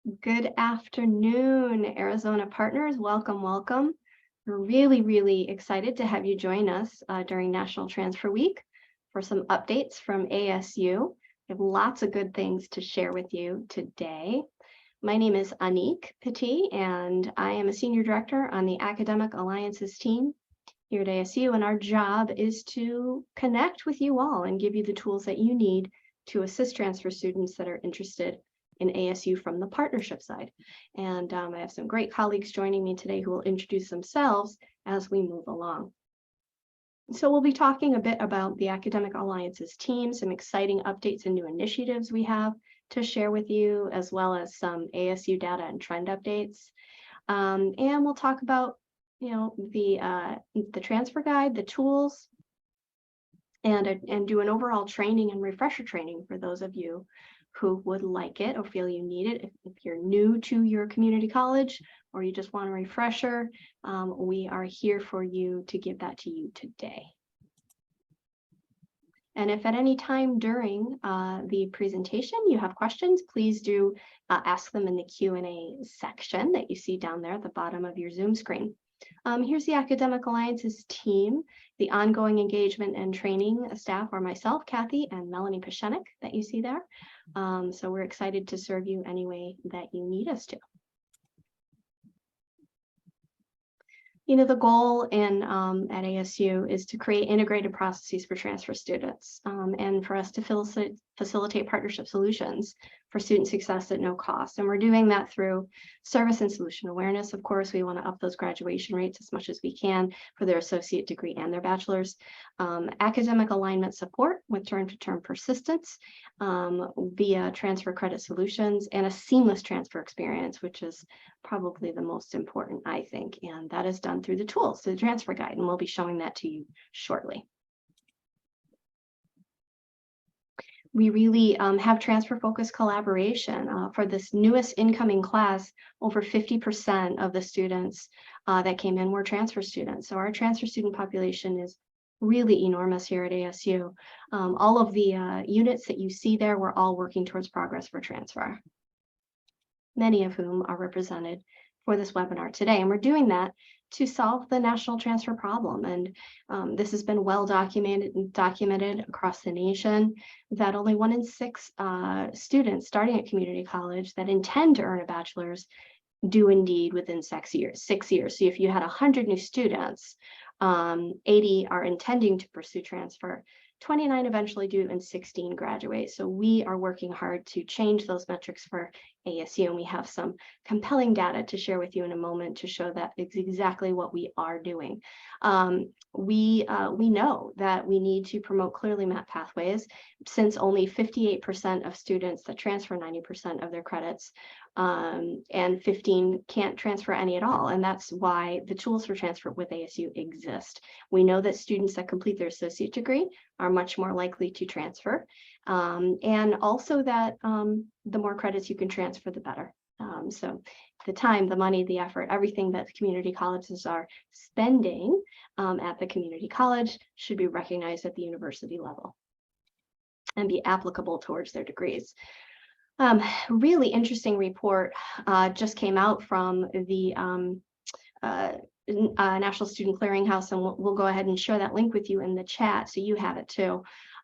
Good afternoon, Arizona partners. Welcome, welcome. We're really excited to have you join us during National Transfer Week for some updates from ASU. We have lots of good things to share with you today. My name is Annique Petit, and I am a Senior Director on the Academic Alliances team here at ASU, and our job is to connect with you all and give you the tools that you need to assist transfer students that are interested in ASU from the partnership side. And I have some great colleagues joining me today who will introduce themselves as we move along. So we'll be talking a bit about the Academic Alliances team, some exciting updates and new initiatives we have to share with you, as well as some ASU data and trend updates. And we'll talk about, the transfer guide, the tools, and do an overall training and refresher training for those of you who would like it or feel you need it. If you're new to your community college or you just want a refresher, we are here for you to give that to you today. And if at any time during the presentation you have questions, please do ask them in the Q&A section that you see down there at the bottom of your Zoom screen. Here's the Academic Alliances team. The ongoing engagement and training staff are myself, Kathy, and Melanie Pshaenich that you see there. So we're excited to serve you any way that you need us to. The goal at ASU is to create integrated processes for transfer students and for us to facilitate partnership solutions for student success at no cost. And we're doing that through service and solution awareness. Of course, we want to up those graduation rates as much as we can for their associate degree and their bachelor's. Academic alignment support with term-to-term persistence via transfer credit solutions, and a seamless transfer experience, which is probably the most important, I think. And that is done through the tools, the transfer guide, and we'll be showing that to you shortly. We really have transfer-focused collaboration. For this newest incoming class, over 50% of the students that came in were transfer students. So our transfer student population is really enormous here at ASU. All of the units that you see there, we're all working towards progress for transfer, many of whom are represented for this webinar today. And we're doing that to solve the national transfer problem. And this has been well documented across the nation that only 1 in 6 students starting at community college that intend to earn a bachelor's do indeed within 6 years. So if you had 100 new students, 80 are intending to pursue transfer, 29 eventually do, and 16 graduate. So we are working hard to change those metrics for ASU, and we have some compelling data to share with you in a moment to show that it's exactly what we are doing. We know that we need to promote clearly mapped pathways, since only 58% of students that transfer 90% of their credits, and 15 can't transfer any at all. And that's why the tools for transfer with ASU exist. We know that students that complete their associate degree are much more likely to transfer, and also that the more credits you can transfer, the better. So the time, the money, the effort, everything that community colleges are spending at the community college should be recognized at the university level and be applicable towards their degrees. Really interesting report just came out from the National Student Clearinghouse, and we'll go ahead and share that link with you in the chat so you have it too.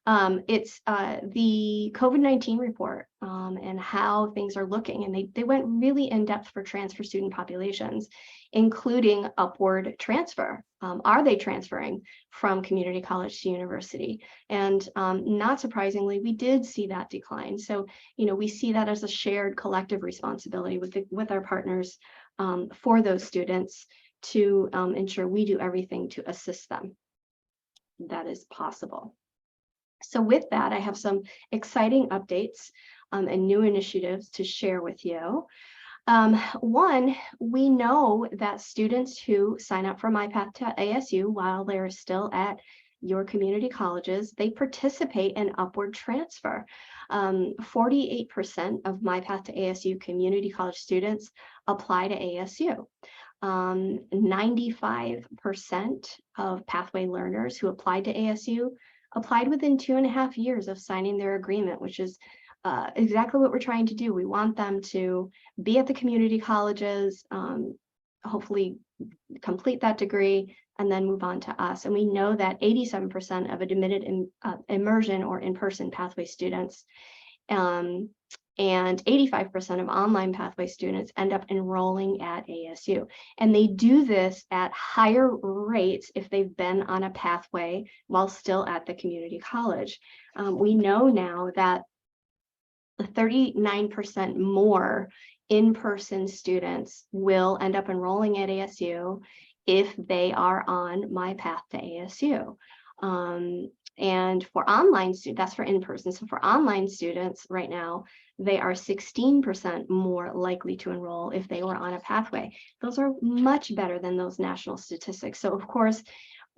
It's the COVID-19 report and how things are looking, and they went really in depth for transfer student populations, including upward transfer. Are they transferring from community college to university? And not surprisingly, we did see that decline. So, we see that as a shared collective responsibility with our partners for those students to ensure we do everything to assist them that is possible. So with that, I have some exciting updates and new initiatives to share with you. One, we know that students who sign up for My Path to ASU while they're still at your community colleges, they participate in upward transfer. 48% of My Path to ASU community college students apply to ASU. 95% of pathway learners who applied to ASU applied within 2.5 years of signing their agreement, which is exactly what we're trying to do. We want them to be at the community colleges, hopefully complete that degree, and then move on to us. And we know that 87% of admitted immersion or in-person pathway students and 85% of online pathway students end up enrolling at ASU. And they do this at higher rates if they've been on a pathway while still at the community college. We know now that 39% more in-person students will end up enrolling at ASU if they are on My Path to ASU. And for online students, that's for in-person. So for online students right now, they are 16% more likely to enroll if they were on a pathway. Those are much better than those national statistics. So of course,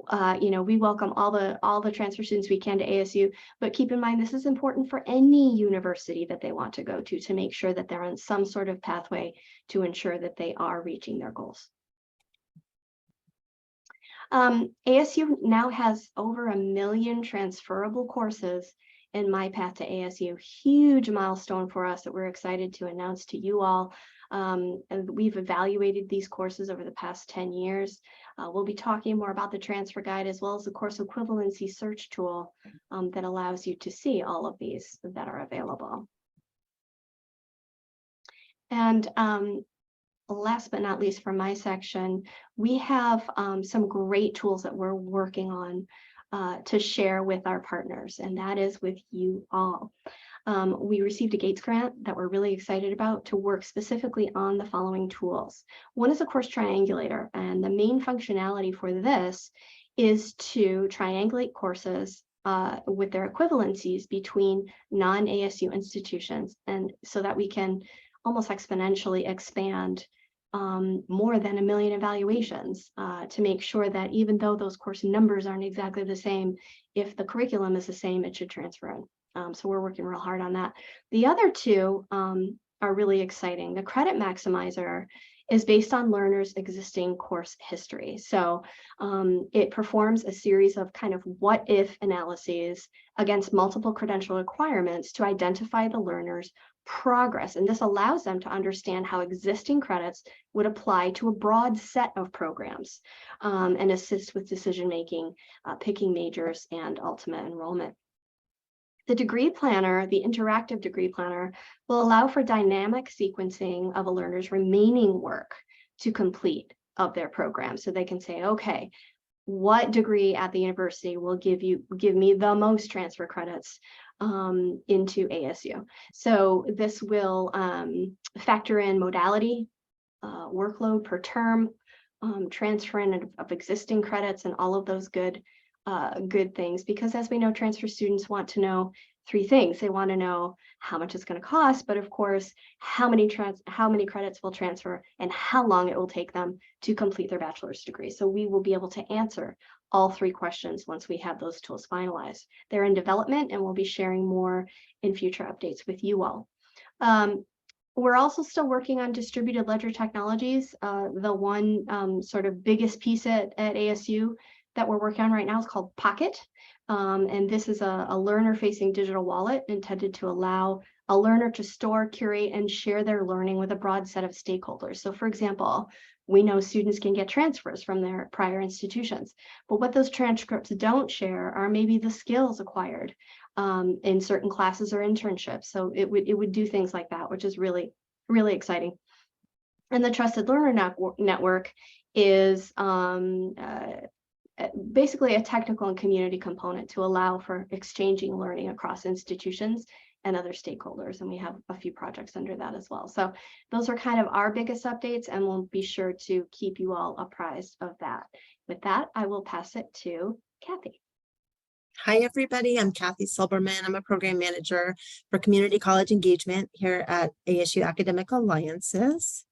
we welcome all the transfer students we can to ASU, but keep in mind this is important for any university that they want to go to make sure that they're on some sort of pathway to ensure that they are reaching their goals. ASU now has over 1 million transferable courses in My Path to ASU. Huge milestone for us that we're excited to announce to you all. And we've evaluated these courses over the past 10 years. We'll be talking more about the transfer guide as well as the course equivalency search tool that allows you to see all of these that are available. And last but not least for my section, we have some great tools that we're working on to share with our partners, and that is with you all. We received a Gates grant that we're really excited about to work specifically on the following tools. One is a course triangulator, and the main functionality for this is to triangulate courses with their equivalencies between non-ASU institutions, and so that we can almost exponentially expand more than 1 million evaluations to make sure that even though those course numbers aren't exactly the same, if the curriculum is the same, it should transfer in. So we're working real hard on that. The other two are really exciting. The credit maximizer is based on learners' existing course history. So it performs a series of kind of what if analyses against multiple credential requirements to identify the learner's progress. And this allows them to understand how existing credits would apply to a broad set of programs and assist with decision-making, picking majors, and ultimate enrollment. The degree planner, the interactive degree planner, will allow for dynamic sequencing of a learner's remaining work to complete of their program. So they can say, okay, what degree at the university will give me the most transfer credits into ASU? So this will factor in modality, workload per term, transferring of existing credits, and all of those good things, because as we know, transfer students want to know 3 things. They want to know how much it's going to cost, but of course, how many credits will transfer and how long it will take them to complete their bachelor's degree. So we will be able to answer all 3 questions once we have those tools finalized. They're in development, and we'll be sharing more in future updates with you all. We're also still working on distributed ledger technologies. The one sort of biggest piece at ASU that we're working on right now is called Pocket. And this is a learner-facing digital wallet intended to allow a learner to store, curate, and share their learning with a broad set of stakeholders. So for example, we know students can get transfers from their prior institutions, but what those transcripts don't share are maybe the skills acquired in certain classes or internships. So it would do things like that, which is really, really exciting. And the Trusted Learner Network is basically a technical and community component to allow for exchanging learning across institutions and other stakeholders. And we have a few projects under that as well. So those are kind of our biggest updates, and we'll be sure to keep you all apprised of that. With that, I will pass it to Kathy. Hi, everybody. I'm Kathy Silberman. I'm a program manager for community college engagement here at ASU Academic Alliances.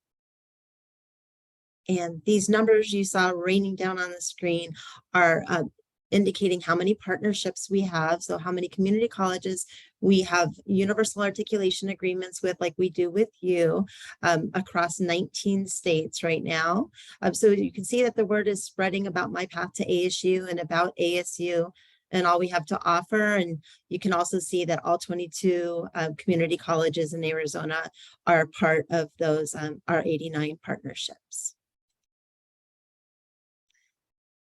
And these numbers you saw raining down on the screen are indicating how many partnerships we have. So how many community colleges we have universal articulation agreements with, like we do with you, across 19 states right now. So you can see that the word is spreading about My Path to ASU and about ASU. and all we have to offer. And you can also see that all 22 community colleges in Arizona are part of those, our 89 partnerships.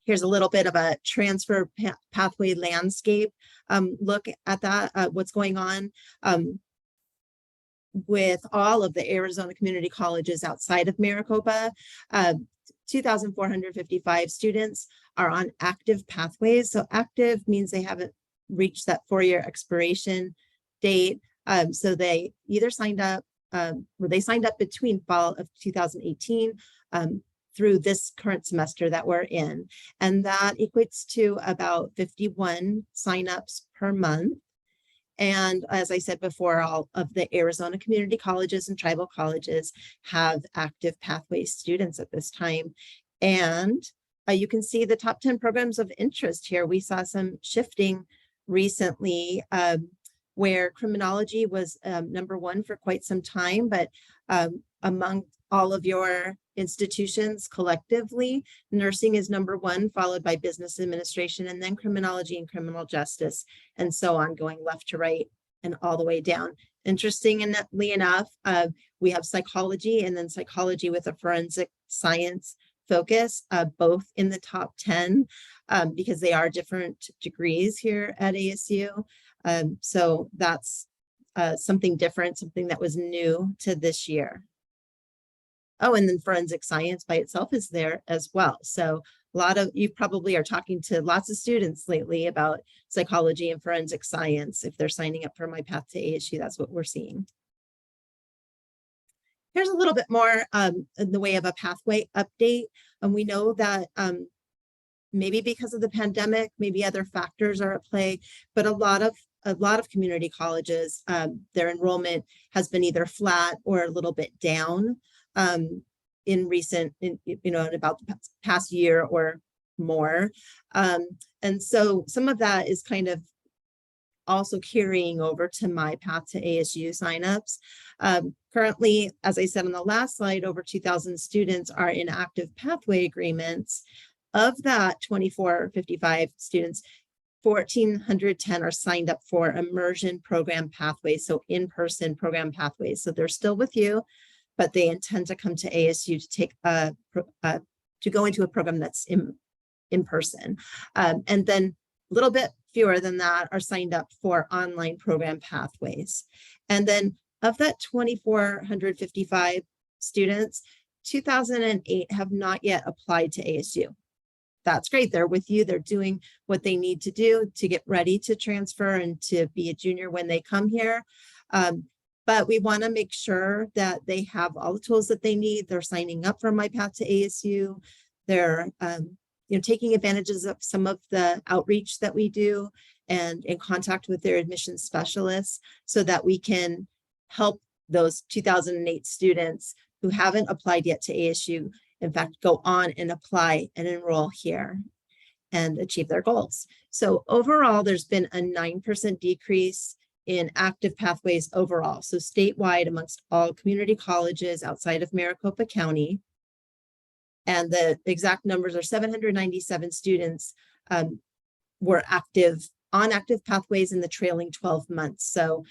Here's a little bit of a transfer pathway landscape. Look at that, what's going on with all of the Arizona community colleges outside of Maricopa. 2,455 students are on active pathways. So active means they haven't reached that 4-year expiration date. So they either signed up, or they signed up between fall of 2018 through this current semester that we're in. And that equates to about 51 signups per month. And as I said before, all of the Arizona community colleges and tribal colleges have active pathway students at this time. And you can see the top 10 programs of interest here. We saw some shifting recently where criminology was #1 for quite some time, but among all of your institutions collectively, nursing is #1, followed by business administration, and then criminology and criminal justice, and so on, going left to right and all the way down. Interestingly enough, we have psychology and then psychology with a forensic science focus, both in the top 10, because they are different degrees here at ASU. So that's something different, something that was new to this year. Oh, and then forensic science by itself is there as well. So a lot of you probably are talking to lots of students lately about psychology and forensic science. If they're signing up for My Path to ASU, that's what we're seeing. Here's a little bit more in the way of a pathway update. And we know that maybe because of the pandemic, maybe other factors are at play, but a lot of community colleges, their enrollment has been either flat or a little bit down in recent, in about the past year or more. And so some of that is kind of also carrying over to My Path to ASU signups. Currently, as I said on the last slide, over 2,000 students are in active pathway agreements. Of that 2,455 students, 1,410 are signed up for immersion program pathways, so in-person program pathways. So they're still with you, but they intend to come to ASU to take to go into a program that's in person. And then a little bit fewer than that are signed up for online program pathways. And then of that 2,455 students, 2,008 have not yet applied to ASU. That's great. They're with you. They're doing what they need to do to get ready to transfer and to be a junior when they come here. But we want to make sure that they have all the tools that they need. They're signing up for My Path to ASU. They're taking advantages of some of the outreach that we do and in contact with their admissions specialists so that we can help those 2008 students who haven't applied yet to ASU, in fact, go on and apply and enroll here and achieve their goals. So overall, there's been a 9% decrease in active pathways overall. So statewide amongst all community colleges outside of Maricopa County. And the exact numbers are 797 students were on active pathways in the trailing 12 months. So,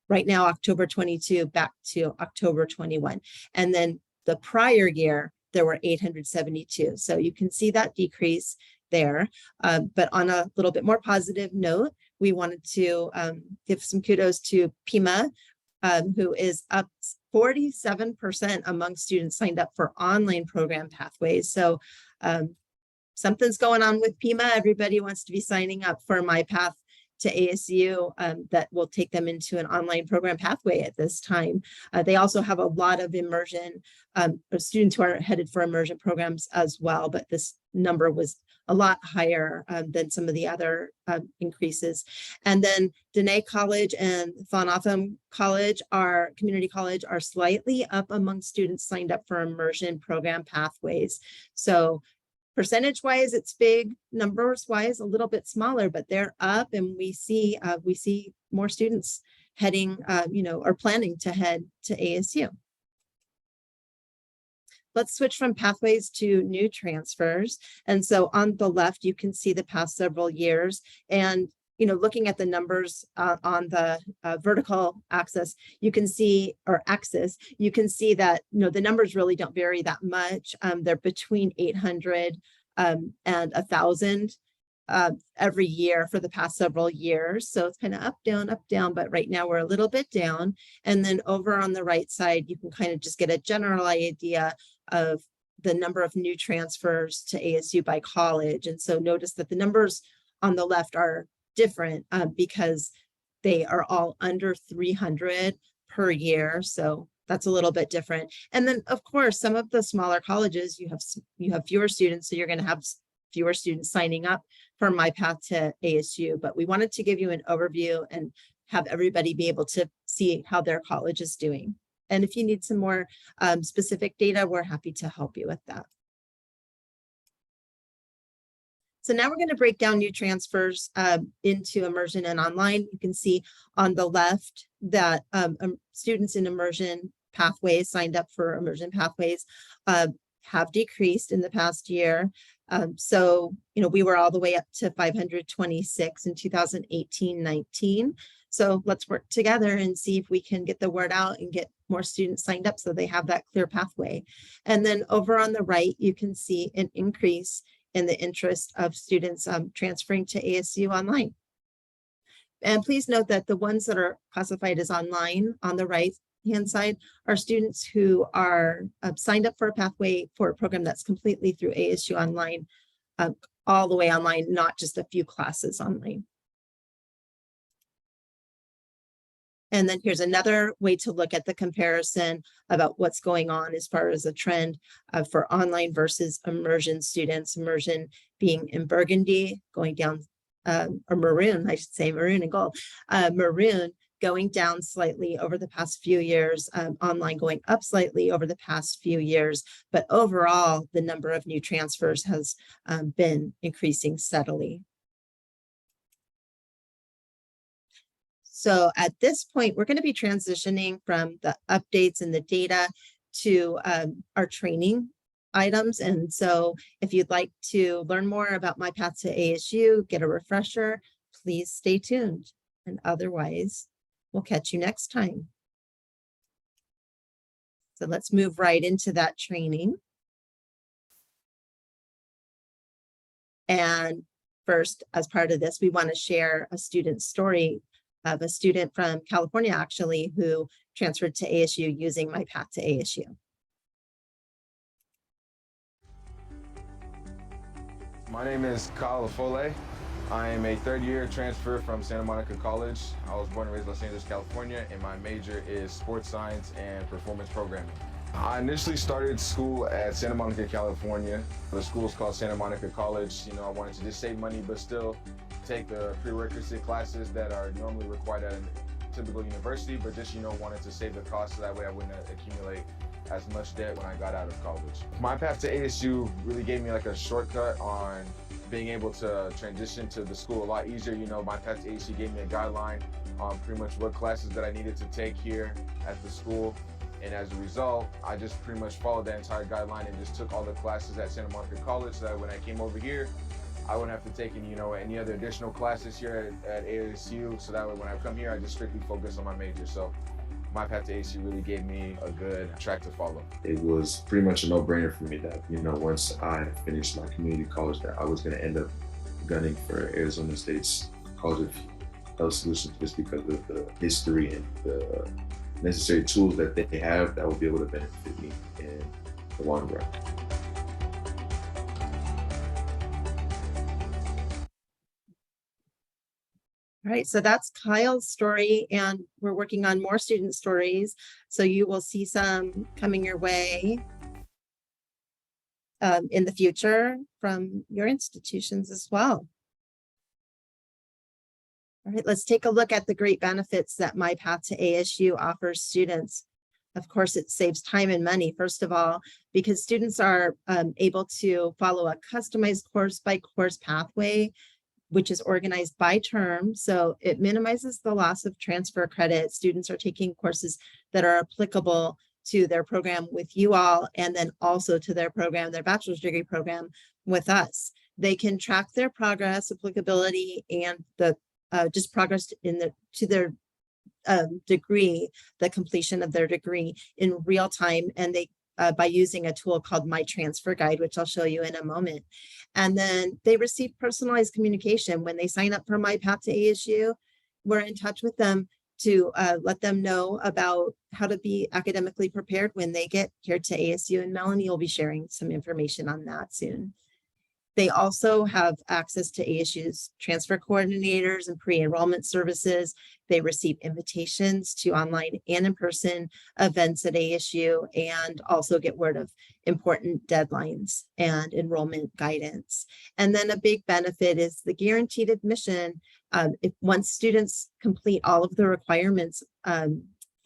right now, October 22 back to October 21. And then the prior year, there were 872. So you can see that decrease there. But on a little bit more positive note, we wanted to give some kudos to PIMA, who is up 47% among students signed up for online program pathways. So something's going on with PIMA. Everybody wants to be signing up for My Path to ASU that will take them into an online program pathway at this time. They also have a lot of immersion students who are headed for immersion programs as well, but this number was a lot higher than some of the other increases. And then Dene College and Thanatham College, our community college, are slightly up among students signed up for immersion program pathways. So percentage-wise, it's big. Numbers-wise, a little bit smaller, but they're up, and we see more students heading, or planning to head to ASU. let's switch from pathways to new transfers. And so on the left, you can see the past several years. And looking at the numbers on the vertical axis, you can see, or axis, you can see that, the numbers really don't vary that much. They're between 800 and 1,000 every year for the past several years. So it's kind of up, down, but right now we're a little bit down. And then over on the right side, you can kind of just get a general idea of the number of new transfers to ASU by college. And so notice that the numbers on the left are different because they are all under 300 per year. So that's a little bit different. And then of course, some of the smaller colleges, you have fewer students, so you're going to have fewer students signing up for My Path to ASU. But we wanted to give you an overview and have everybody be able to see how their college is doing. And if you need some more specific data, we're happy to help you with that. So now we're going to break down new transfers into immersion and online. You can see on the left that students in immersion pathways signed up for immersion pathways have decreased in the past year. So, we were all the way up to 526 in 2018-19. So let's work together and see if we can get the word out and get more students signed up so they have that clear pathway. And then over on the right, you can see an increase in the interest of students transferring to ASU online. And please note that the ones that are classified as online on the right-hand side are students who are signed up for a pathway for a program that's completely through ASU online, all the way online, not just a few classes online. And then here's another way to look at the comparison about what's going on as far as a trend for online versus immersion students. Immersion being in burgundy, going down, or maroon, I should say, maroon and gold. Maroon going down slightly over the past few years, online going up slightly over the past few years. But overall, the number of new transfers has been increasing steadily. So at this point, we're going to be transitioning from the updates and the data to our training items. And so if you'd like to learn more about My Path to ASU, get a refresher, please stay tuned. And otherwise, we'll catch you next time. So let's move right into that training. And first, as part of this, we want to share a student story of a student from California, actually, who transferred to ASU using My Path to ASU. My name is Kyle Lafole. I am a third-year transfer from Santa Monica College. I was born and raised in Los Angeles, California, and my major is sports science and performance programming. I initially started school at Santa Monica, California. The school is called Santa Monica College. I wanted to just save money, but still take the prerequisite classes that are normally required at a typical university, but just, wanted to save the cost so that way I wouldn't accumulate as much debt when I got out of college. My path to ASU really gave me like a shortcut on being able to transition to the school a lot easier. My path to ASU gave me a guideline on pretty much what classes that I needed to take here at the school. And as a result, I just pretty much followed that entire guideline and just took all the classes at Santa Monica College so that when I came over here, I wouldn't have to take any other additional classes here at ASU. So that way when I come here, I just strictly focus on my major. So My Path to ASU really gave me a good track to follow. It was pretty much a no-brainer for me that, once I finished my community college, that I was going to end up gunning for Arizona State's College of Health Solutions just because of the history and the necessary tools that they have that will be able to benefit me in the long run. All right, so that's Kyle's story, and we're working on more student stories. So you will see some coming your way in the future from your institutions as well. All right, let's take a look at the great benefits that My Path to ASU offers students. Of course, it saves time and money, first of all, because students are able to follow a customized course-by-course pathway, which is organized by term. So it minimizes the loss of transfer credit. Students are taking courses that are applicable to their program with you all, and then also to their program, their bachelor's degree program with us. They can track their progress, applicability, and the just progress to their degree, the completion of their degree in real time, and they by using a tool called My Transfer Guide, which I'll show you in a moment. And then they receive personalized communication when they sign up for My Path to ASU. We're in touch with them to let them know about how to be academically prepared when they get here to ASU, and Melanie will be sharing some information on that soon. They also have access to ASU's transfer coordinators and pre-enrollment services. They receive invitations to online and in-person events at ASU, and also get word of important deadlines and enrollment guidance. And then a big benefit is the guaranteed admission. Once students complete all of the requirements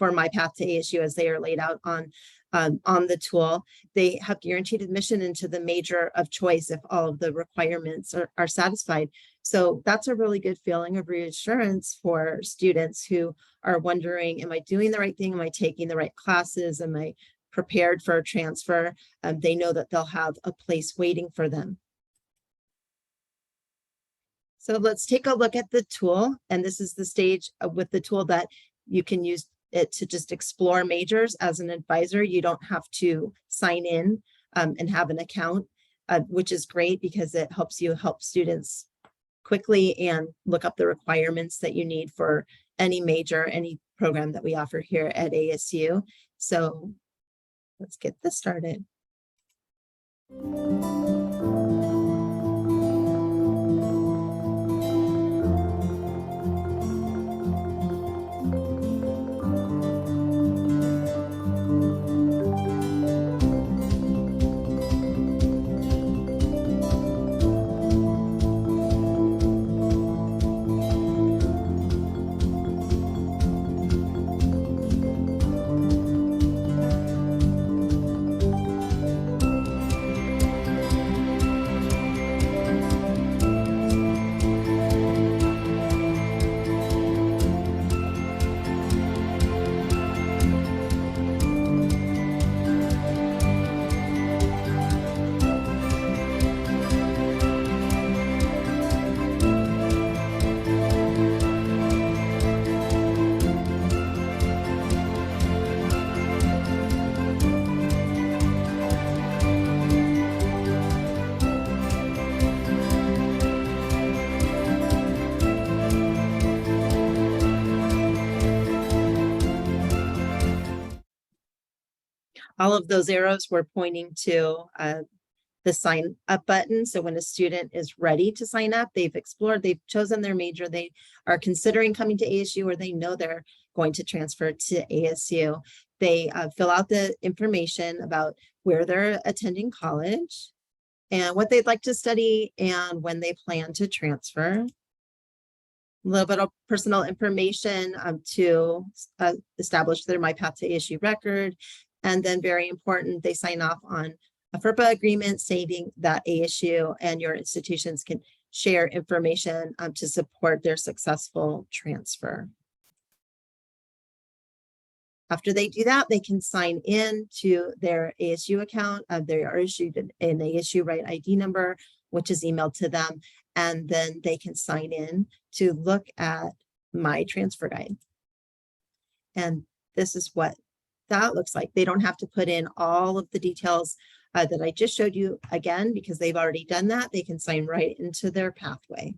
for My Path to ASU as they are laid out on the tool, they have guaranteed admission into the major of choice if all of the requirements are satisfied. So that's a really good feeling of reassurance for students who are wondering, am I doing the right thing? Am I taking the right classes? Am I prepared for a transfer? They know that they'll have a place waiting for them. So let's take a look at the tool. And this is the stage with the tool that you can use it to just explore majors as an advisor. You don't have to sign in and have an account, which is great because it helps you help students quickly and look up the requirements that you need for any major, any program that we offer here at ASU. So let's get this started. All of those arrows were pointing to the sign up button. So when a student is ready to sign up, they've explored, they've chosen their major, they are considering coming to ASU, or they know they're going to transfer to ASU. They fill out the information about where they're attending college and what they'd like to study and when they plan to transfer. A little bit of personal information to establish their My Path to ASU record. And then very important, they sign off on a FERPA agreement stating that ASU and your institutions can share information to support their successful transfer. After they do that, they can sign in to their ASU account. They are issued an ASU Right ID number, which is emailed to them. And then they can sign in to look at My Transfer Guide. And this is what that looks like. They don't have to put in all of the details that I just showed you again, because they've already done that. They can sign right into their pathway.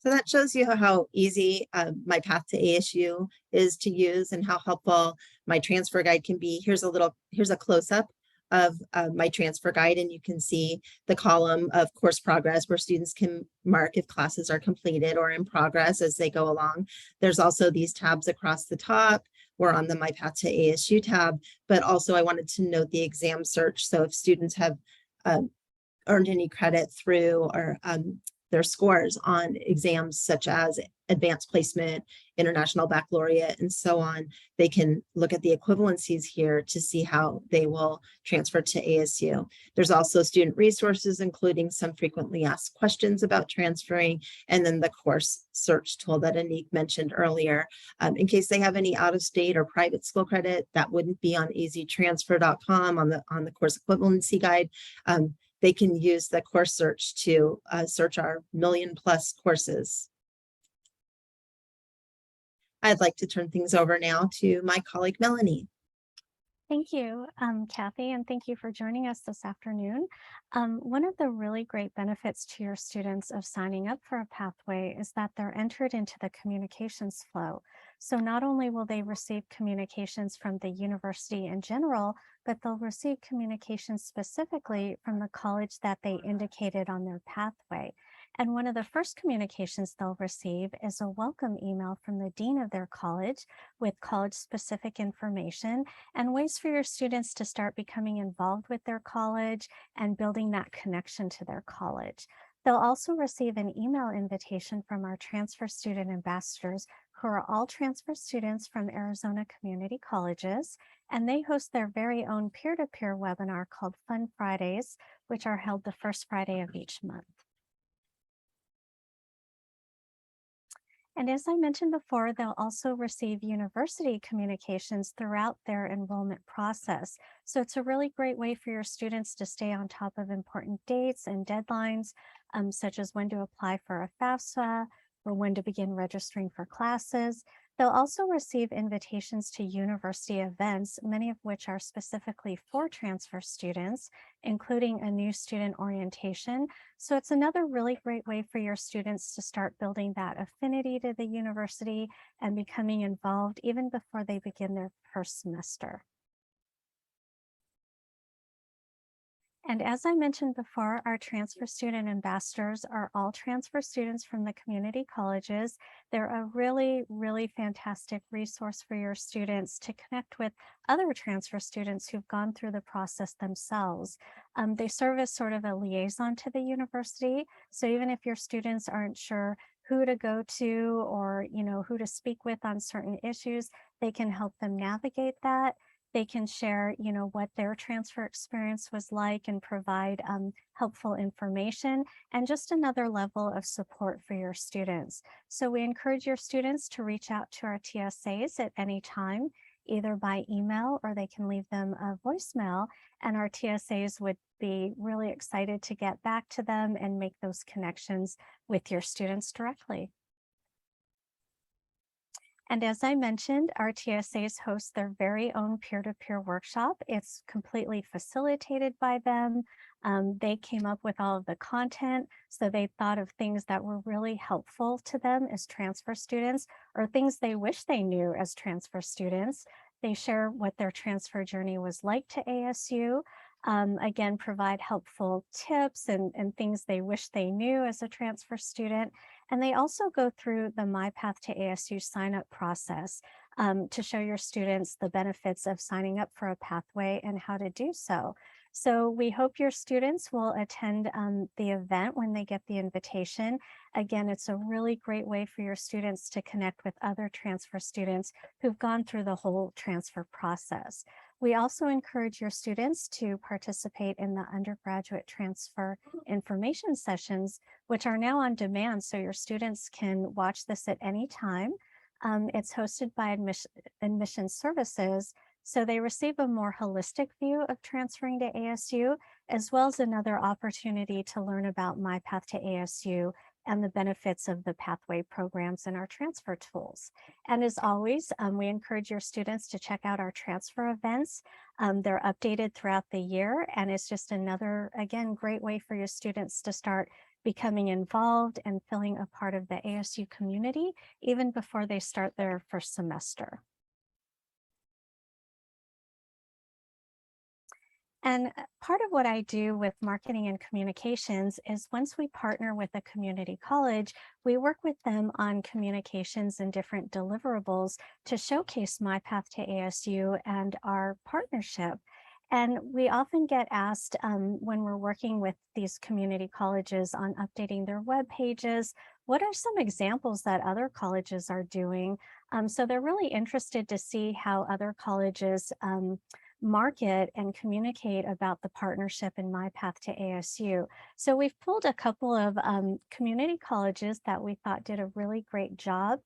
So that shows you how easy my path to ASU is to use and how helpful my transfer guide can be. Here's a close-up of my transfer guide, and you can see the column of course progress where students can mark if classes are completed or in progress as they go along. There's also these tabs across the top. We're on the My Path to ASU tab, but also I wanted to note the exam search. So if students have earned any credit through or their scores on exams such as advanced placement, international baccalaureate, and so on, they can look at the equivalencies here to see how they will transfer to ASU. There's also student resources, including some frequently asked questions about transferring, and then the course search tool that Annique mentioned earlier. In case they have any out-of-state or private school credit, that wouldn't be on easytransfer.com on the course equivalency guide. They can use the course search to search our 1 million+ courses. I'd like to turn things over now to my colleague, Melanie. Thank you, Kathy, and thank you for joining us this afternoon. One of the really great benefits to your students of signing up for a pathway is that they're entered into the communications flow. So not only will they receive communications from the university in general, but they'll receive communications specifically from the college that they indicated on their pathway. And one of the first communications they'll receive is a welcome email from the dean of their college with college-specific information and ways for your students to start becoming involved with their college and building that connection to their college. They'll also receive an email invitation from our transfer student ambassadors, who are all transfer students from Arizona community colleges, and they host their very own peer-to-peer webinar called Fun Fridays, which are held the first Friday of each month. And as I mentioned before, they'll also receive university communications throughout their enrollment process. So it's a really great way for your students to stay on top of important dates and deadlines, such as when to apply for a FAFSA or when to begin registering for classes. They'll also receive invitations to university events, many of which are specifically for transfer students, including a new student orientation. So it's another really great way for your students to start building that affinity to the university and becoming involved even before they begin their first semester. And as I mentioned before, our transfer student ambassadors are all transfer students from the community colleges. They're a really, really fantastic resource for your students to connect with other transfer students who've gone through the process themselves. They serve as sort of a liaison to the university. So even if your students aren't sure who to go to or who to speak with on certain issues, they can help them navigate that. They can share, what their transfer experience was like and provide helpful information and just another level of support for your students. So we encourage your students to reach out to our TSAs at any time, either by email or they can leave them a voicemail, and our TSAs would be really excited to get back to them and make those connections with your students directly. And as I mentioned, our TSAs host their very own peer-to-peer workshop. It's completely facilitated by them. They came up with all of the content, so they thought of things that were really helpful to them as transfer students or things they wish they knew as transfer students. They share what their transfer journey was like to ASU. Again, provide helpful tips and things they wish they knew as a transfer student. And they also go through the My Path to ASU sign-up process to show your students the benefits of signing up for a pathway and how to do so. So we hope your students will attend the event when they get the invitation. Again, it's a really great way for your students to connect with other transfer students who've gone through the whole transfer process. We also encourage your students to participate in the undergraduate transfer information sessions, which are now on demand, so your students can watch this at any time. It's hosted by Admission Services, so they receive a more holistic view of transferring to ASU, as well as another opportunity to learn about My Path to ASU and the benefits of the pathway programs and our transfer tools. And as always, we encourage your students to check out our transfer events. They're updated throughout the year, and it's just another, again, great way for your students to start becoming involved and feeling a part of the ASU community even before they start their first semester. And part of what I do with marketing and communications is once we partner with a community college, we work with them on communications and different deliverables to showcase My Path to ASU and our partnership. And we often get asked when we're working with these community colleges on updating their web pages, what are some examples that other colleges are doing? So they're really interested to see how other colleges market and communicate about the partnership in My Path to ASU. So we've pulled a couple of community colleges that we thought did a really great job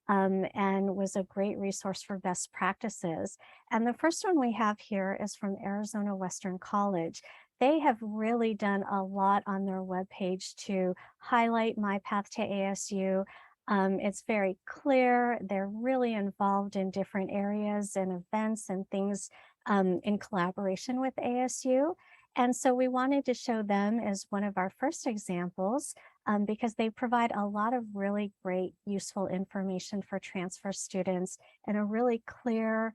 and was a great resource for best practices. And the first one we have here is from Arizona Western College. They have really done a lot on their webpage to highlight My Path to ASU. It's very clear. They're really involved in different areas and events and things in collaboration with ASU. And so we wanted to show them as one of our first examples because they provide a lot of really great, useful information for transfer students in a really clear,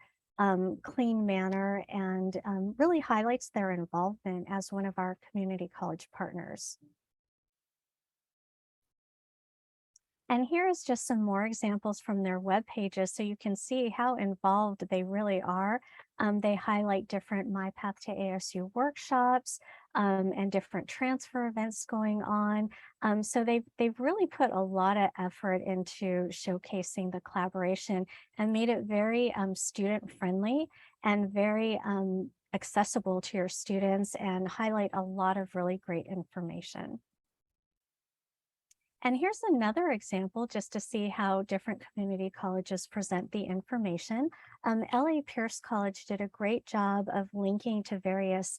clean manner, and really highlights their involvement as one of our community college partners. And here is just some more examples from their web pages so you can see how involved they really are. They highlight different My Path to ASU workshops and different transfer events going on. So they've really put a lot of effort into showcasing the collaboration and made it very student friendly and very accessible to your students and highlight a lot of really great information. And here's another example just to see how different community colleges present the information. LA Pierce College did a great job of linking to various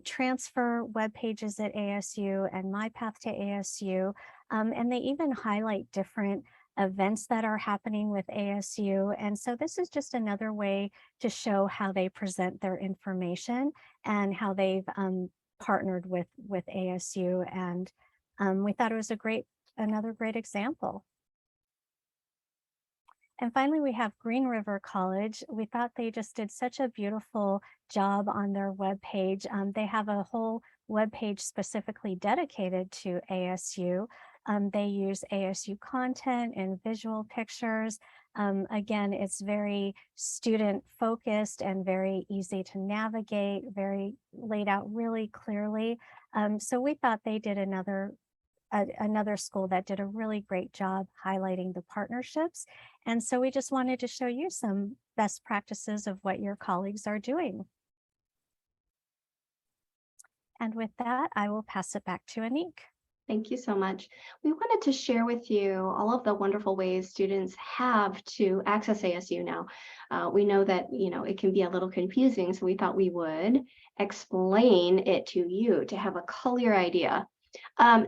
transfer web pages at ASU and My Path to ASU. And they even highlight different events that are happening with ASU. And so this is just another way to show how they present their information and how they've partnered with ASU. And we thought it was another great example. And finally, we have Green River College. We thought they just did such a beautiful job on their webpage. They have a whole webpage specifically dedicated to ASU. They use ASU content and visual pictures. Again, it's very student focused and very easy to navigate, very laid out really clearly. So we thought they did another school that did a really great job highlighting the partnerships. And so we just wanted to show you some best practices of what your colleagues are doing. And with that, I will pass it back to Annique. Thank you so much. We wanted to share with you all of the wonderful ways students have to access ASU now. We know that, it can be a little confusing, so we thought we would explain it to you to have a clear idea.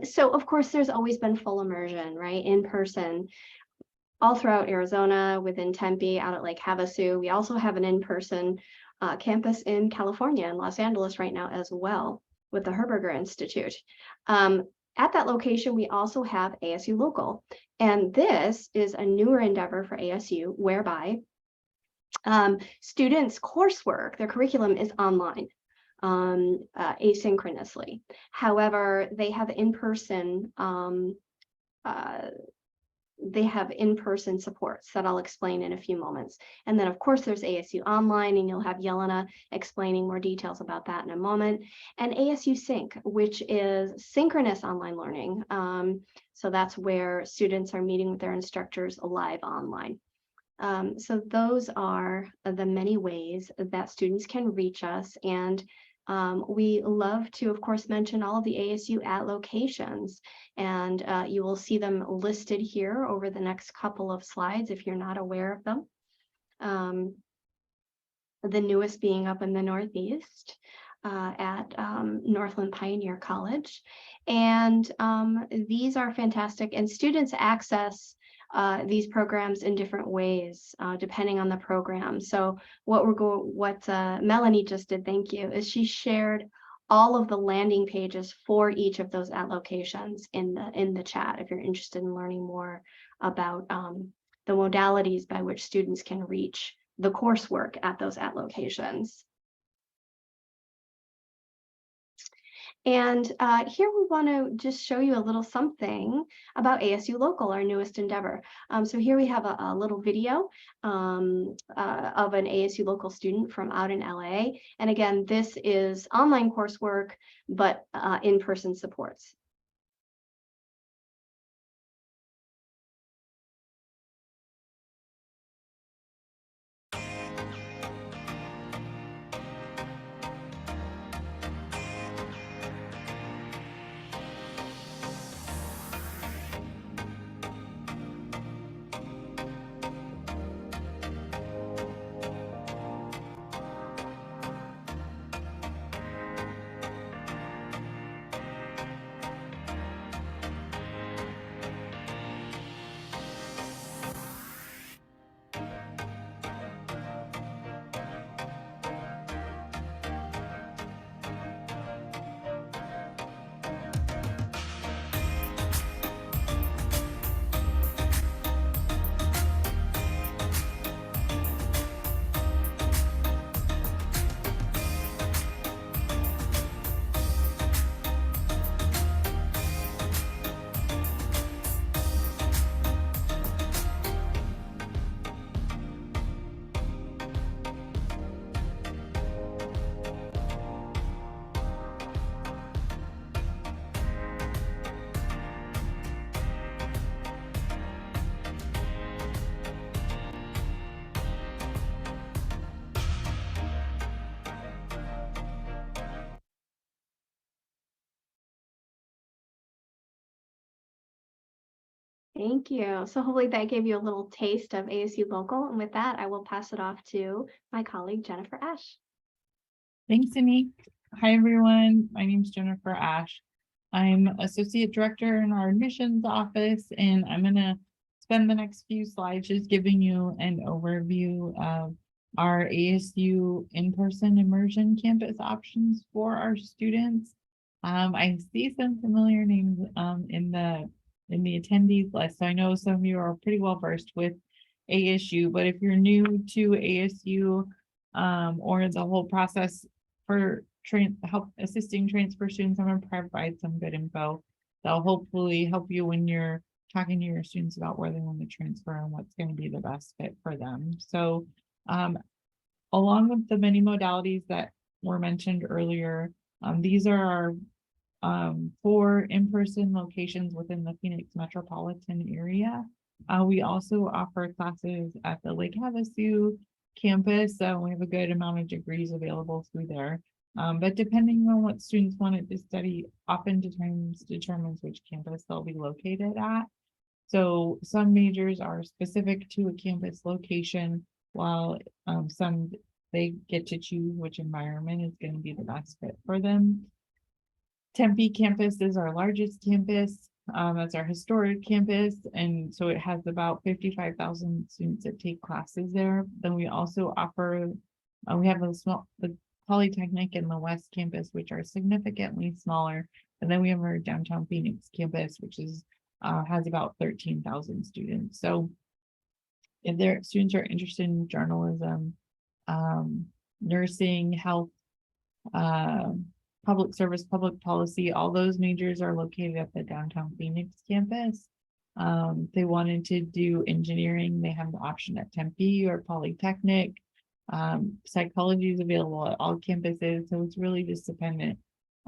So of course, there's always been full immersion, right? In person, all throughout Arizona, within Tempe, out at Lake Havasu. We also have an in-person campus in California, in Los Angeles right now as well, with the Herberger Institute. At that location, we also have ASU Local. And this is a newer endeavor for ASU, whereby students' coursework, their curriculum is online. Asynchronously. However, they have in-person supports that I'll explain in a few moments. And then of course there's ASU Online, and you'll have Jelena explaining more details about that in a moment. And ASU Sync, which is synchronous online learning. So that's where students are meeting with their instructors live online. So those are the many ways that students can reach us. And we love to, of course, mention all of the ASU at locations, and you will see them listed here over the next couple of slides if you're not aware of them. The newest being up in the Northeast at Northland Pioneer College. And these are fantastic, and students access these programs in different ways, depending on the program. So what Melanie just did, thank you, is she shared all of the landing pages for each of those allocations in the chat if you're interested in learning more about the modalities by which students can reach the coursework at those allocations. And here we want to just show you a little something about ASU Local, our newest endeavor. So here we have a little video of an ASU Local student from out in LA. And again, this is online coursework, but in-person supports. Thank you. So hopefully that gave you a little taste of ASU Local. And with that, I will pass it off to my colleague, Jennifer Ash. Thanks, Annique. Hi, everyone. My name is Jennifer Ash. I'm Associate Director in our admissions office, and I'm going to spend the next few slides just giving you an overview of our ASU in-person immersion campus options for our students. I see some familiar names in the attendees list. So I know some of you are pretty well versed with ASU, but if you're new to ASU or the whole process for help assisting transfer students, I'm going to provide some good info that'll hopefully help you when you're talking to your students about where they want to transfer and what's going to be the best fit for them. So along with the many modalities that were mentioned earlier, these are our 4 in-person locations within the Phoenix metropolitan area. We also offer classes at the Lake Havasu campus. We have a good amount of degrees available through there. But depending on what students wanted to study, oftentimes determines which campus they'll be located at. So some majors are specific to a campus location, while some they get to choose which environment is going to be the best fit for them. Tempe campus is our largest campus. That's our historic campus, and so it has about 55,000 students that take classes there. Then we also offer, we have the Polytechnic and the West campus, which are significantly smaller, and then we have our downtown Phoenix campus, which is has about 13,000 students. So if their students are interested in journalism, nursing, health, public service, public policy, all those majors are located at the downtown Phoenix campus. If they wanted to do engineering, they have the option at Tempe or Polytechnic. Psychology is available at all campuses, so it's really just dependent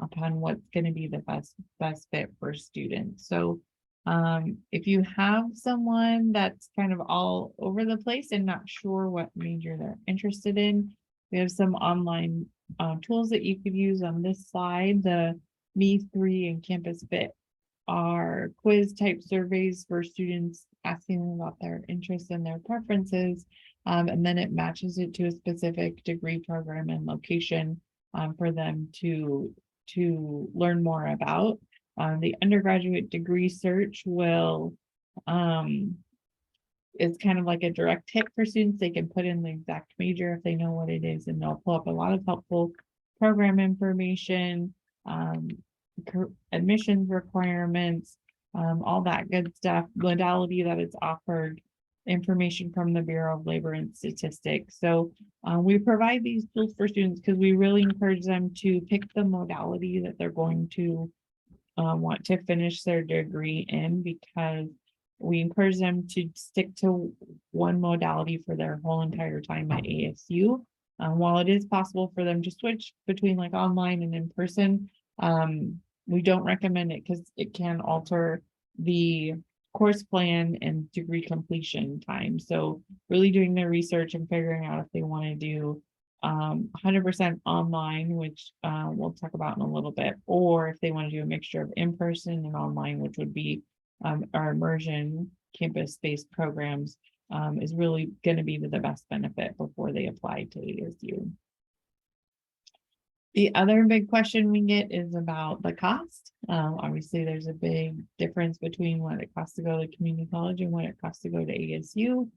upon what's going to be the best fit for students. So if you have someone that's kind of all over the place and not sure what major they're interested in, we have some online tools that you could use on this slide. The Me3 and Campus Fit are quiz type surveys for students, asking them about their interests and their preferences. And then it matches it to a specific degree program and location for them to learn more about. The undergraduate degree search will it's kind of like a direct hit for students. They can put in the exact major if they know what it is, and they'll pull up a lot of helpful program information, admissions requirements, all that good stuff, modality that it's offered, information from the Bureau of Labor and Statistics. So we provide these tools for students because we really encourage them to pick the modality that they're going to want to finish their degree in, because we encourage them to stick to one modality for their whole entire time at ASU. While it is possible for them to switch between like online and in person, we don't recommend it because it can alter the course plan and degree completion time. So really doing their research and figuring out if they want to do 100% online, which we'll talk about in a little bit, or if they want to do a mixture of in-person and online, which would be our immersion campus-based programs, is really going to be the best benefit before they apply to ASU. The other big question we get is about the cost. Obviously, there's a big difference between what it costs to go to community college and what it costs to go to ASU.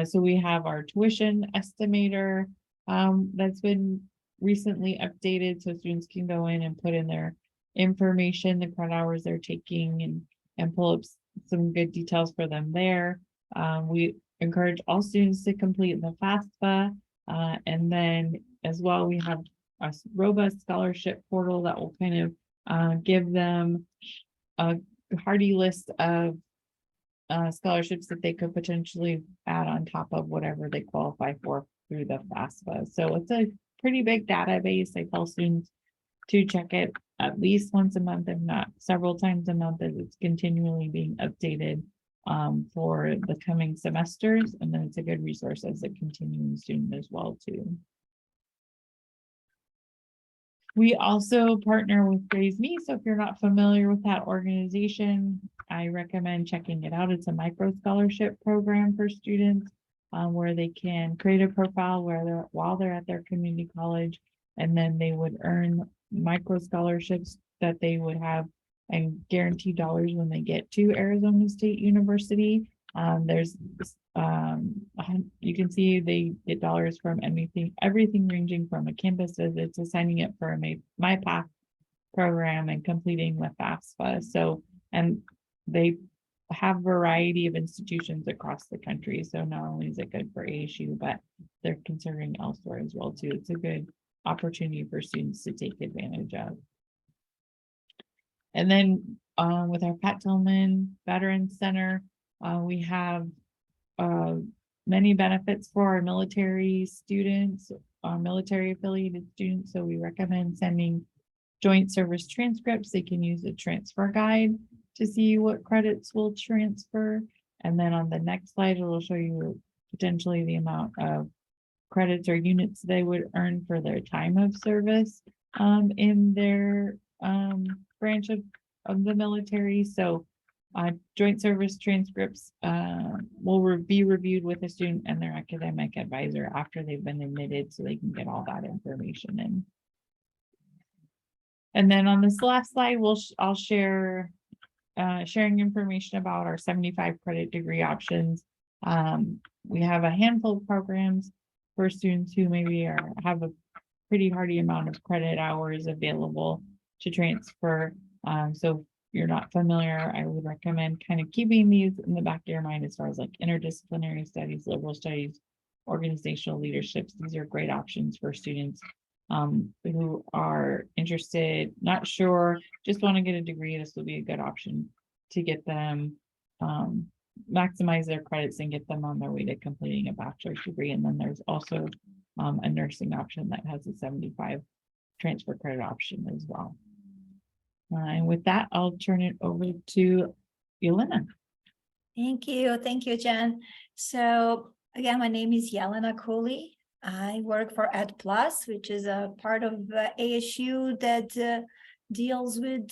So we have our tuition estimator that's been recently updated, so students can go in and put in their information, the credit hours they're taking, and pull up some good details for them there. We encourage all students to complete the FAFSA, and then as well we have a robust scholarship portal that will kind of give them a hearty list of scholarships that they could potentially add on top of whatever they qualify for through the FAFSA. So it's a pretty big database. I tell students to check it at least once a month, if not several times a month, as it's continually being updated for the coming semesters. And then it's a good resource as a continuing student as well too. We also partner with Raise Me. So if you're not familiar with that organization, I recommend checking it out. It's a micro scholarship program for students where they can create a profile while they're at their community college, and then they would earn micro scholarships that they would have and guaranteed dollars when they get to Arizona State University. You can see they get dollars from everything ranging from a campus visit to signing up for a MyPath program and completing the FAFSA. So, and they have a variety of institutions across the country. So not only is it good for ASU, but they're considering elsewhere as well too. It's a good opportunity for students to take advantage of. And then with our Pat Tillman Veterans Center, we have many benefits for our military students, our military affiliated students. So we recommend sending joint service transcripts. They can use a transfer guide to see what credits will transfer. And then on the next slide, it will show you potentially the amount of credits or units they would earn for their time of service in their branch of the military. So joint service transcripts will be reviewed with a student and their academic advisor after they've been admitted, so they can get all that information in. And then on this last slide, I'll share sharing information about our 75 credit degree options. We have a handful of programs for students who maybe have a pretty hearty amount of credit hours available to transfer. So if you're not familiar, I would recommend kind of keeping these in the back of your mind as far as like interdisciplinary studies, liberal studies, organizational leaderships. These are great options for students who are interested, not sure, just want to get a degree. This will be a good option to get them maximize their credits and get them on their way to completing a bachelor's degree. And then there's also a nursing option that has a 75 transfer credit option as well. And with that, I'll turn it over to Jelena. Thank you, Jen. So again, my name is Jelena Cooley. I work for EdPlus, which is a part of the ASU that deals with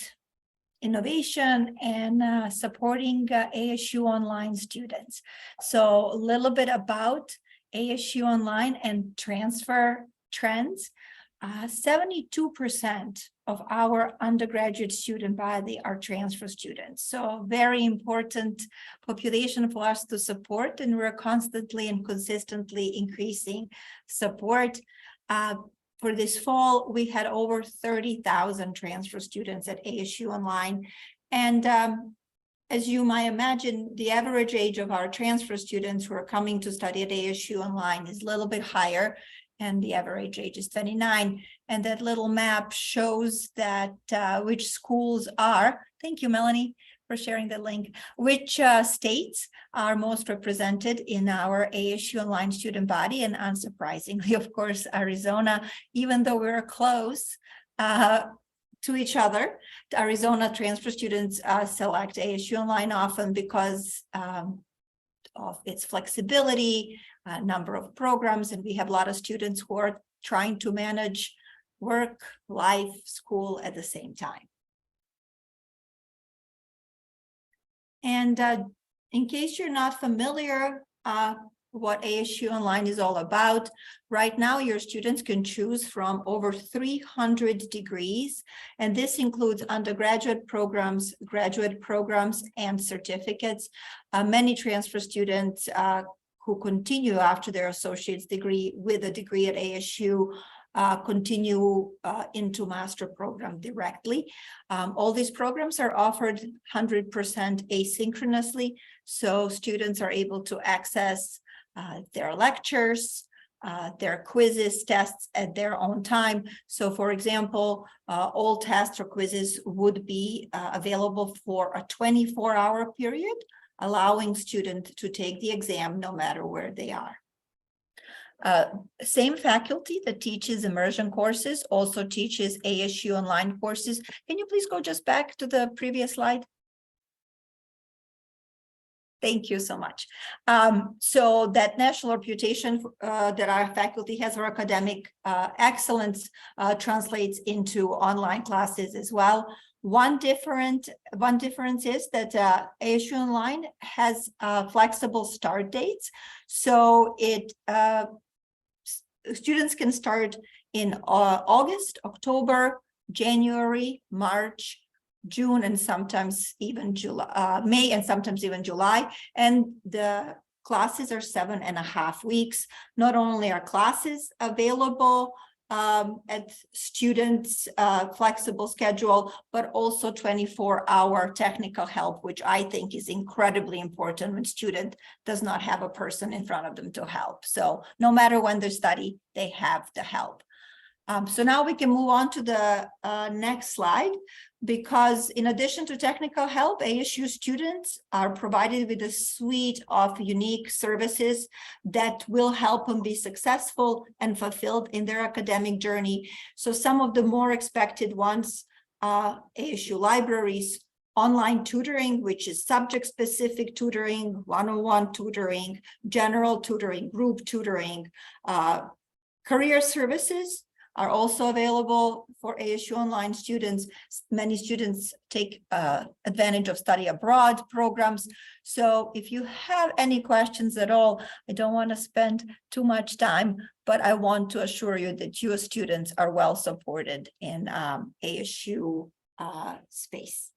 innovation and supporting ASU online students. So a little bit about ASU online and transfer trends. 72% of our undergraduate student body are transfer students. So very important population for us to support, and we're constantly and consistently increasing support. for this fall, we had over 30,000 transfer students at ASU Online. And as you might imagine, the average age of our transfer students who are coming to study at ASU Online is a little bit higher, and the average age is 29. And that little map shows that which schools are, thank you, Melanie, for sharing the link, which states are most represented in our ASU Online student body. And unsurprisingly, of course, Arizona, even though we're close to each other, the Arizona transfer students select ASU Online often because of its flexibility, number of programs, and we have a lot of students who are trying to manage work, life, school at the same time. And in case you're not familiar what ASU Online is all about, right now your students can choose from over 300 degrees, and this includes undergraduate programs, graduate programs, and certificates. Many transfer students who continue after their associate's degree with a degree at ASU continue into master program directly. All these programs are offered 100% asynchronously, so students are able to access their lectures, their quizzes, tests at their own time. So for example, all tests or quizzes would be available for a 24-hour period, allowing students to take the exam no matter where they are. Same faculty that teaches immersion courses also teaches ASU Online courses. Can you please go just back to the previous slide? Thank you so much. So that national reputation that our faculty has for academic excellence translates into online classes as well. One difference is that ASU Online has flexible start dates. So students can start in August, October, January, March, June, and sometimes even July, May, and sometimes even July. And the classes are 7.5 weeks. Not only are classes available at students' flexible schedule, but also 24-hour technical help, which I think is incredibly important when student does not have a person in front of them to help. So no matter when they study, they have the help. So now we can move on to the next slide, because in addition to technical help, ASU students are provided with a suite of unique services that will help them be successful and fulfilled in their academic journey. So some of the more expected ones are ASU libraries, online tutoring, which is subject-specific tutoring, one-on-one tutoring, general tutoring, group tutoring, career services are also available for ASU Online students. Many students take advantage of study abroad programs. So if you have any questions at all, I don't want to spend too much time, but I want to assure you that your students are well supported in ASU space.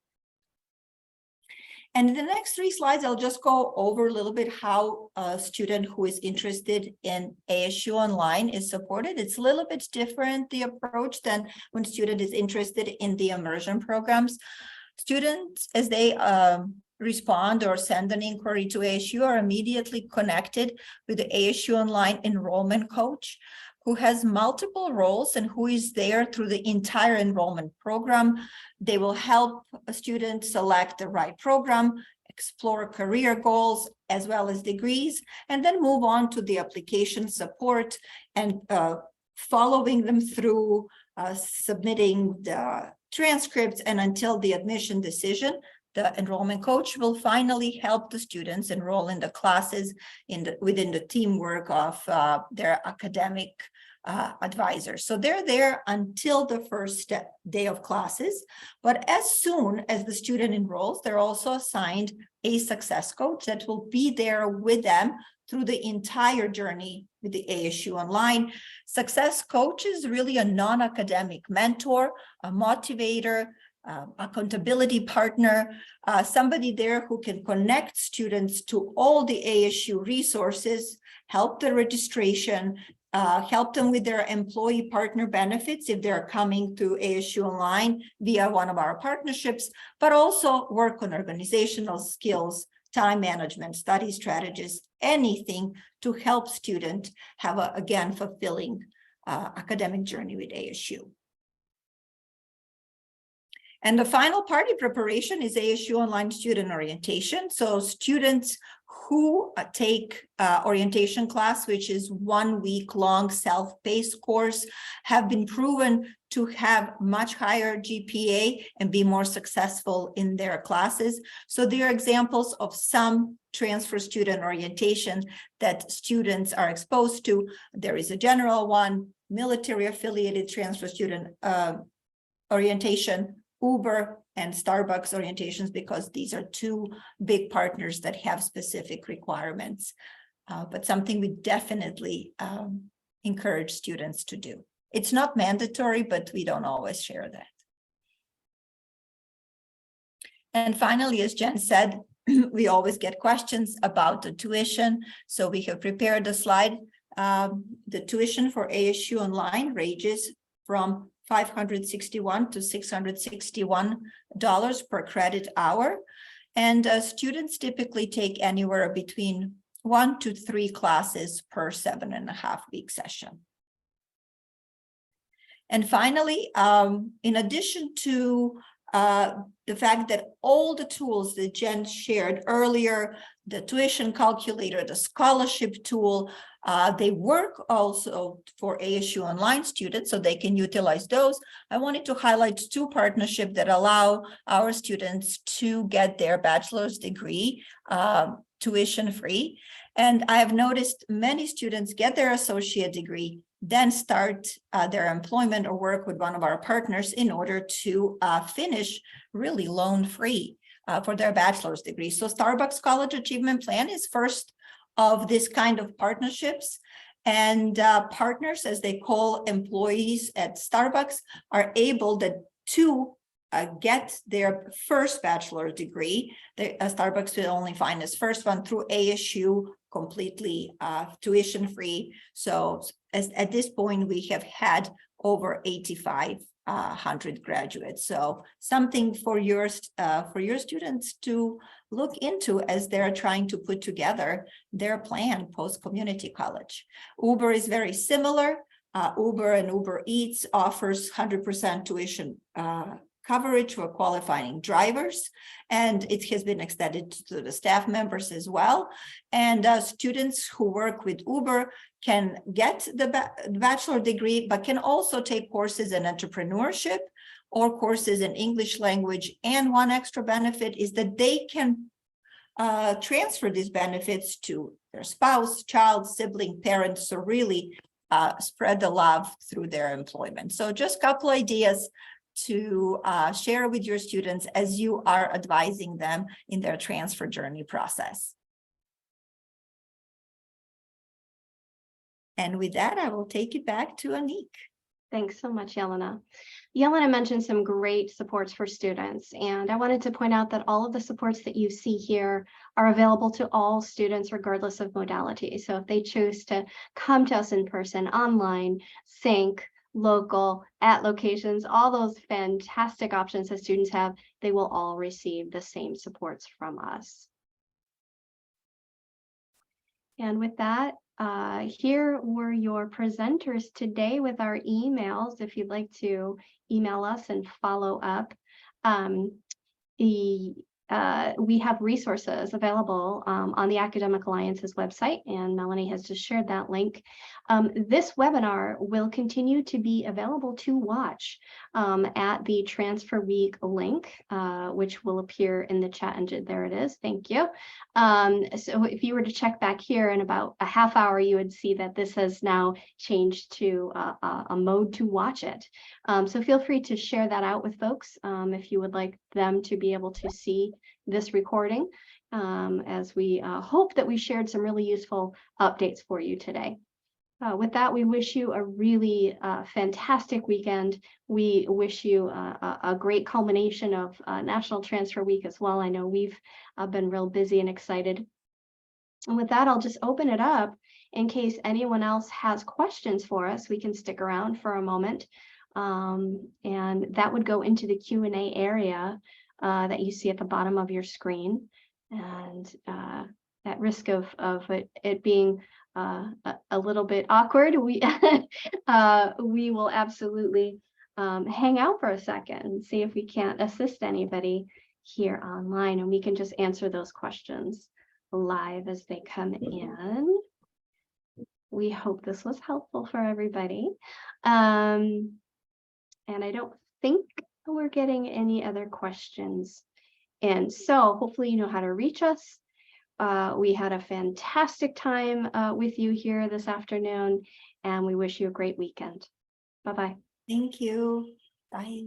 And in the next 3 slides, I'll just go over a little bit how a student who is interested in ASU Online is supported. It's a little bit different, the approach, than when student is interested in the immersion programs. Students, as they respond or send an inquiry to ASU, are immediately connected with the ASU Online enrollment coach, who has multiple roles and who is there through the entire enrollment program. They will help a student select the right program, explore career goals as well as degrees, and then move on to the application support and following them through submitting the transcripts and until the admission decision. The enrollment coach will finally help the students enroll in the classes within the teamwork of their academic advisors. So they're there until the first day of classes, but as soon as the student enrolls, they're also assigned a success coach that will be there with them through the entire journey with the ASU Online. Success coach is really a non-academic mentor, a motivator, accountability partner, somebody there who can connect students to all the ASU resources, help the registration, help them with their employee partner benefits if they're coming to ASU Online via one of our partnerships, but also work on organizational skills, time management, study strategies, anything to help students have a, again, fulfilling academic journey with ASU. And the final part of preparation is ASU Online Student Orientation. So students who take orientation class, which is 1 week long self-paced course, have been proven to have much higher GPA and be more successful in their classes. So there are examples of some transfer student orientation that students are exposed to. There is a general one, military affiliated transfer student orientation, Uber and Starbucks orientations, because these are two big partners that have specific requirements, but something we definitely encourage students to do. It's not mandatory, but we don't always share that. And finally, as Jen said, we always get questions about the tuition. So we have prepared a slide. The tuition for ASU Online ranges from $561 to $661 per credit hour. And students typically take anywhere between 1 to 3 classes per 7.5-week session. And finally, in addition to the fact that all the tools that Jen shared earlier, the tuition calculator, the scholarship tool, they work also for ASU Online students, so they can utilize those. I wanted to highlight 2 partnerships that allow our students to get their bachelor's degree tuition free. And I have noticed many students get their associate degree, then start their employment or work with one of our partners in order to finish really loan-free for their bachelor's degree. So Starbucks College Achievement Plan is first of this kind of partnerships, and partners, as they call employees at Starbucks, are able to get their first bachelor's degree. Starbucks will only finance first one through ASU, completely tuition free. So at this point, we have had over 8,500 graduates. So something for your students to look into as they're trying to put together their plan post community college. Uber is very similar. Uber and Uber Eats offers 100% tuition coverage for qualifying drivers, and it has been extended to the staff members as well. And students who work with Uber can get the bachelor degree, but can also take courses in entrepreneurship or courses in English language. And one extra benefit is that they can transfer these benefits to their spouse, child, sibling, parents, so really spread the love through their employment. So just a couple ideas to share with your students as you are advising them in their transfer journey process. And with that, I will take it back to Annique. Thanks so much, Jelena. Jelena mentioned some great supports for students, and I wanted to point out that all of the supports that you see here are available to all students regardless of modality. So if they choose to come to us in person, online, sync, local, at locations, all those fantastic options that students have, they will all receive the same supports from us. And with that, here were your presenters today with our emails. If you'd like to email us and follow up, we have resources available on the Academic Alliance's website, and Melanie has just shared that link. This webinar will continue to be available to watch at the Transfer Week link, which will appear in the chat engine. There it is. Thank you. So if you were to check back here in about a half hour, you would see that this has now changed to a mode to watch it. So feel free to share that out with folks if you would like them to be able to see this recording, as we hope that we shared some really useful updates for you today. With that, we wish you a really fantastic weekend. We wish you a great culmination of National Transfer Week as well. I know we've been real busy and excited And with that, I'll just open it up in case anyone else has questions for us. We can stick around for a moment. And that would go into the Q&A area that you see at the bottom of your screen. And at risk of it being a little bit awkward, we we will absolutely hang out for a second and see if we can't assist anybody here online, and we can just answer those questions live as they come in. We hope this was helpful for everybody. And I don't think we're getting any other questions. And so hopefully you know how to reach us. We had a fantastic time with you here this afternoon, and we wish you a great weekend. Bye-bye. Thank you. Bye.